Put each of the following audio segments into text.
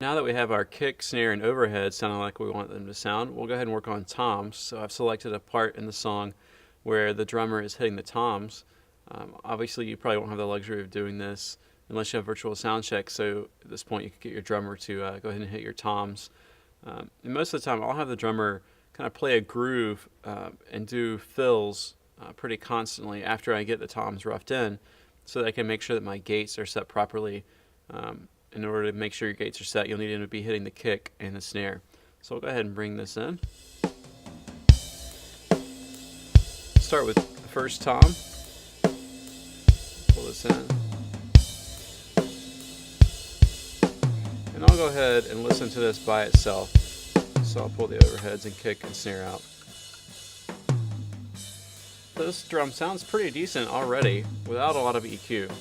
Now that we have our kick, snare, and overhead sounding like we want them to sound, we'll go ahead and work on toms. So I've selected a part in the song where the drummer is hitting the toms. Obviously, you probably won't have the luxury of doing this unless you have virtual sound check. So at this point, you can get your drummer to go ahead and hit your toms. And most of the time, I'll have the drummer kind of play a groove and do fills pretty constantly after I get the toms roughed in, so that I can make sure that my gates are set properly. In order to make sure your gates are set, you'll need to be hitting the kick and the snare. So we'll go ahead and bring this in. Start with the first tom. Pull this in. And I'll go ahead and listen to this by itself. So I'll pull the overheads and kick and snare out. This drum sounds pretty decent already without a lot of EQ.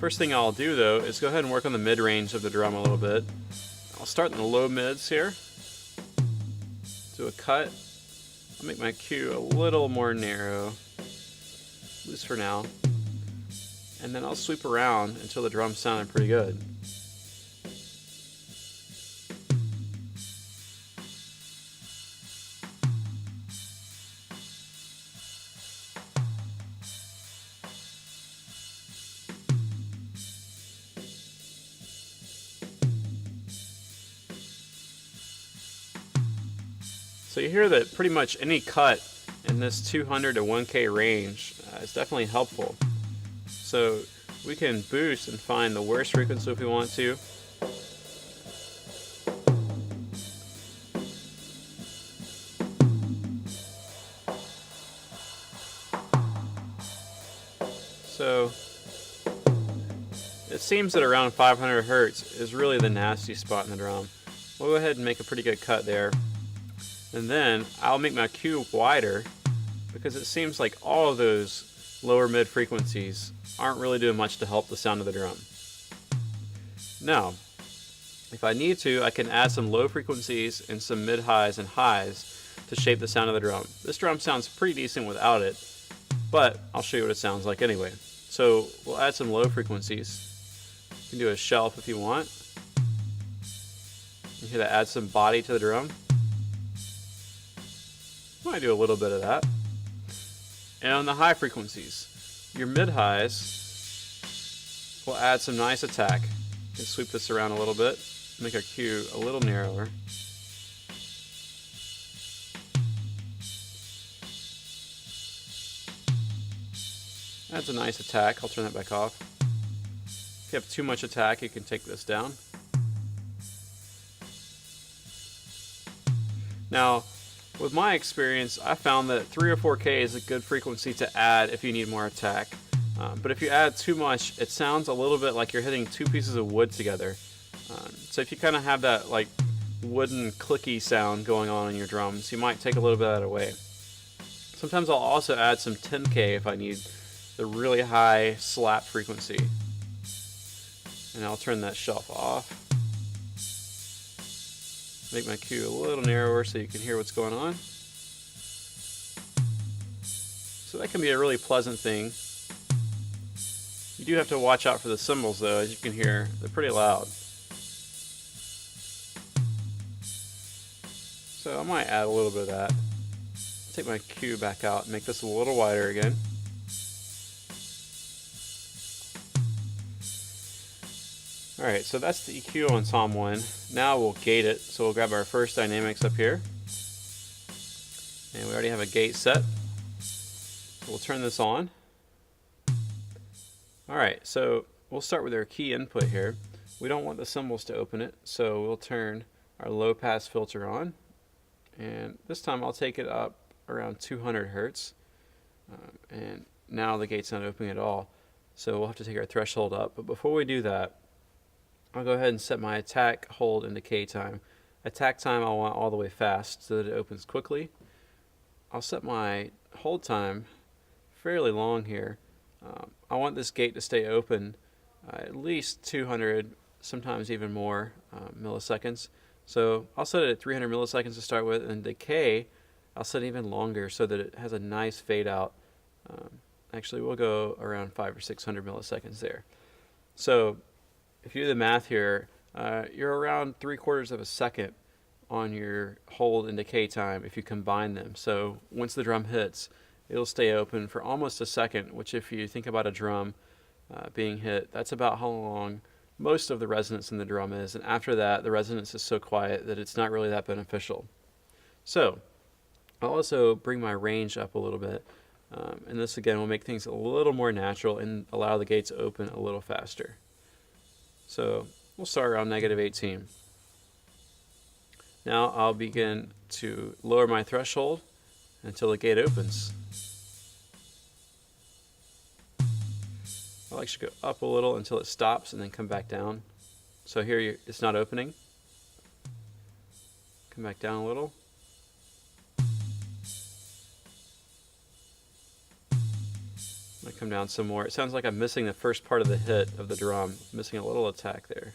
First thing I'll do though is go ahead and work on the mid-range of the drum a little bit. I'll start in the low mids here. Do a cut. I'll make my Q a little more narrow, at least for now. And then I'll sweep around until the drum's sounding pretty good. So you hear that pretty much any cut in this 200 to 1K range is definitely helpful. So we can boost and find the worst frequency if we want to. So it seems that around 500 Hertz is really the nasty spot in the drum. We'll go ahead and make a pretty good cut there. And then I'll make my Q wider because it seems like all of those lower mid frequencies aren't really doing much to help the sound of the drum. Now, if I need to, I can add some low frequencies and some mid highs and highs to shape the sound of the drum. This drum sounds pretty decent without it, but I'll show you what it sounds like anyway. So we'll add some low frequencies. You can do a shelf if you want. You hear that adds some body to the drum. Might do a little bit of that. And on the high frequencies, your mid highs will add some nice attack. You can sweep this around a little bit, make our Q a little narrower. That's a nice attack. I'll turn that back off. If you have too much attack, you can take this down. Now, with my experience, I found that 3 or 4K is a good frequency to add if you need more attack. But if you add too much, it sounds a little bit like you're hitting two pieces of wood together. So if you kind of have that like wooden clicky sound going on in your drums, you might take a little bit of that away. Sometimes I'll also add some 10K if I need the really high slap frequency. And I'll turn that shelf off. Make my Q a little narrower so you can hear what's going on. So that can be a really pleasant thing. You do have to watch out for the cymbals though, as you can hear, they're pretty loud. So I might add a little bit of that. Take my Q back out and make this a little wider again. Alright, so that's the EQ on Tom 1. Now we'll gate it. So we'll grab our first dynamics up here. And we already have a gate set. So we'll turn this on. Alright, so we'll start with our key input here. We don't want the cymbals to open it, so we'll turn our low pass filter on. And this time I'll take it up around 200 Hertz. And now the gate's not opening at all. So we'll have to take our threshold up. But before we do that, I'll go ahead and set my attack, hold, and decay time. Attack time I want all the way fast so that it opens quickly. I'll set my hold time fairly long here. I want this gate to stay open at least 200, sometimes even more milliseconds. So I'll set it at 300 milliseconds to start with, and decay I'll set even longer so that it has a nice fade out. Actually, we'll go around 500 or 600 milliseconds there. So if you do the math here, you're around 3/4 of a second on your hold and decay time if you combine them. So once the drum hits, it'll stay open for almost a second, which if you think about a drum being hit, that's about how long most of the resonance in the drum is. And after that, the resonance is so quiet that it's not really that beneficial. So I'll also bring my range up a little bit. And this again will make things a little more natural and allow the gates to open a little faster. So we'll start around -18. Now I'll begin to lower my threshold until the gate opens. I'll actually go up a little until it stops and then come back down. So here it's not opening. Come back down a little. I'm going to come down some more. It sounds like I'm missing the first part of the hit of the drum. Missing a little attack there.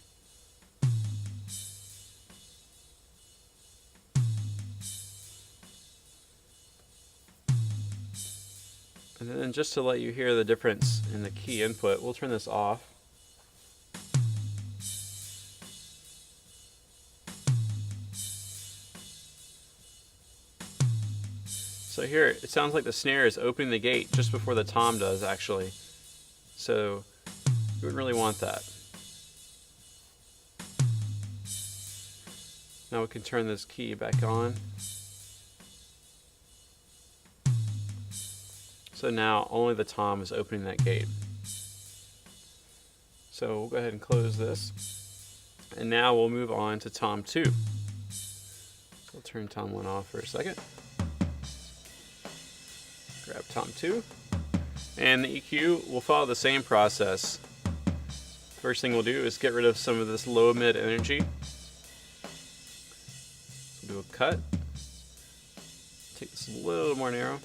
And then just to let you hear the difference in the key input, we'll turn this off. So here, it sounds like the snare is opening the gate just before the tom does, actually. So you wouldn't really want that. Now we can turn this key back on. So now only the tom is opening that gate. So we'll go ahead and close this. And now we'll move on to tom 2. We'll turn tom 1 off for a second. Grab tom 2. And the EQ will follow the same process. First thing we'll do is get rid of some of this low mid energy. So we'll do a cut. Take this a little more narrow.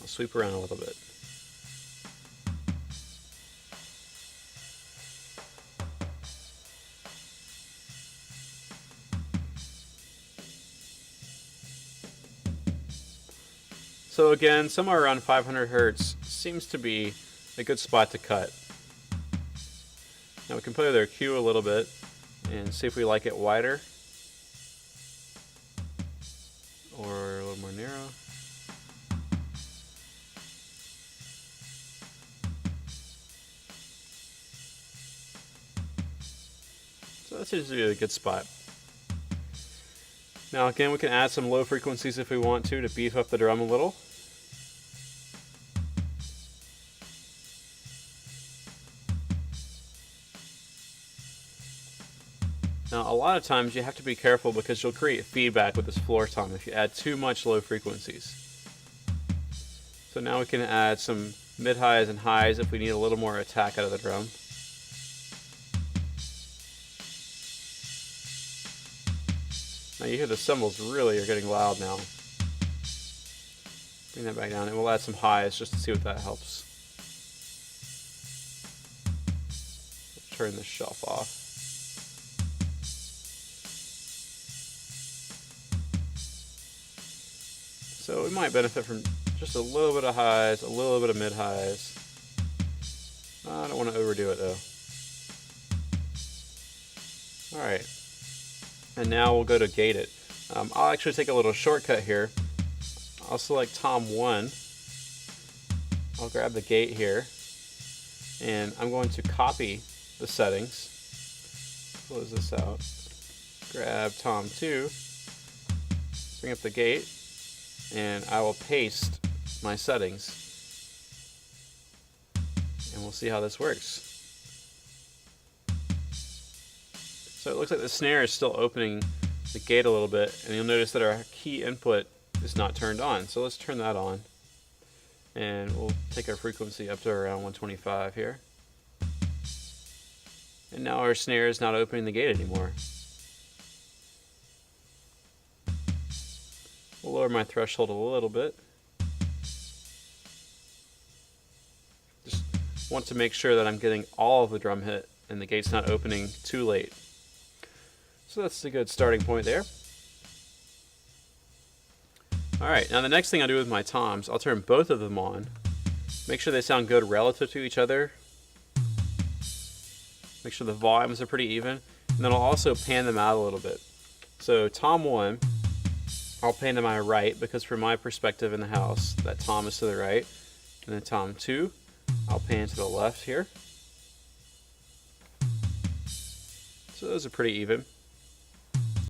I'll sweep around a little bit. So again, somewhere around 500 Hertz seems to be a good spot to cut. Now we can play with our Q a little bit and see if we like it wider or a little more narrow. So that seems to be a good spot. Now again, we can add some low frequencies if we want to beef up the drum a little. Now a lot of times you have to be careful because you'll create feedback with this floor tom if you add too much low frequencies. So now we can add some mid-highs and highs if we need a little more attack out of the drum. Now you hear the cymbals really are getting loud now. Bring that back down and we'll add some highs just to see what that helps. Turn the shelf off. So we might benefit from just a little bit of highs, a little bit of mid-highs. I don't want to overdo it though. Alright. And now we'll go to gate it. I'll actually take a little shortcut here. I'll select tom 1. I'll grab the gate here. And I'm going to copy the settings. Close this out. Grab tom 2. Bring up the gate. And I will paste my settings. And we'll see how this works. So it looks like the snare is still opening the gate a little bit, and you'll notice that our key input is not turned on. So let's turn that on. And we'll take our frequency up to around 125 here. And now our snare is not opening the gate anymore. We'll lower my threshold a little bit. Just want to make sure that I'm getting all of the drum hit and the gate's not opening too late. So that's a good starting point there. Alright, now the next thing I'll do with my toms, I'll turn both of them on Make sure they sound good relative to each other. Make sure the volumes are pretty even. And then I'll also pan them out a little bit. So tom 1, I'll pan to my right because from my perspective in the house, that tom is to the right. And then tom 2, I'll pan to the left here. So those are pretty even.